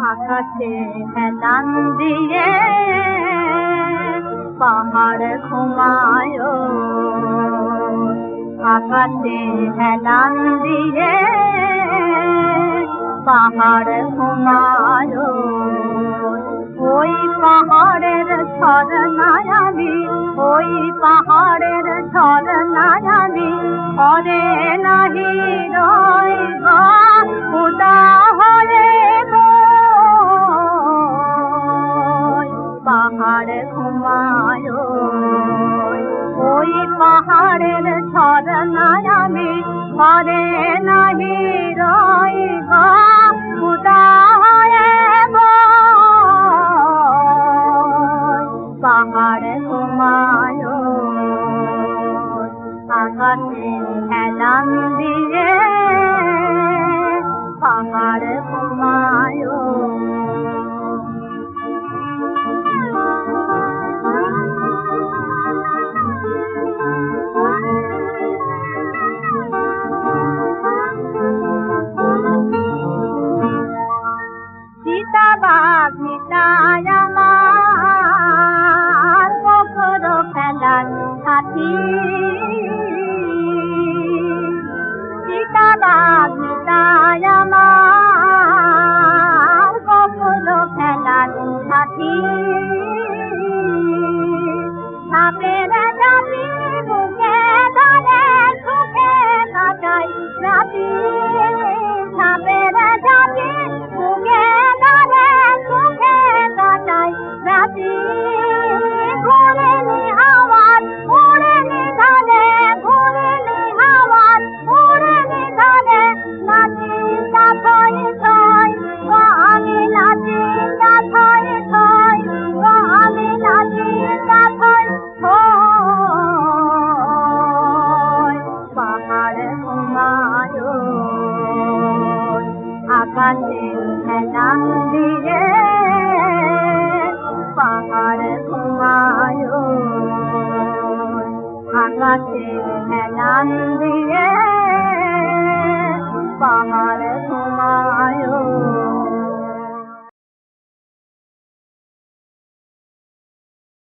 আকাশে হেলান দিয়ে পাহাড় ঘুমায়, আকাশে হেলান দিয়ে পাহাড় ঘুমায়। ওই পাহাড়ের ঝরনায় আমি, ওই পাহাড়ের ঝরনায় আমি ঘরে নাহি রইব খুদা হয়ে গো। পাহাড় ঘুমায়, ওই পাহাড়ের ঝরনায় আমি ঘরে নাহি রইব খুদা হয়ে গো। পাহাড় ঘুমায়, আকাশে হেলান দিয়ে পাহাড় ঘুমায়। চিতাবাঘ মিটায় আমার পুকুর ফেলার সাথী, চিতাবাঘ মিটায় আমার পুকুর ফেলার সাথী। সাপের জাতি বুকে ধরে সুখে কাটাই রাতি, সাপের জাতি বুকে ধরে সুখে কাটাই রাতি। ঘুরেনি হাওয়ার উড়েনি ধরে, ঘুরেনি হাওয়ার উড়েনি ধরে, নাচি থই থই গো আমি নাচি থই থই গো আমি নাচি থই থই। পাহাড় ঘুমায়, আকাশে হেলান দিয়ে পাহাড় ঘুমায়, আকাশে হেলান দিয়ে পাহাড় ঘুমায়।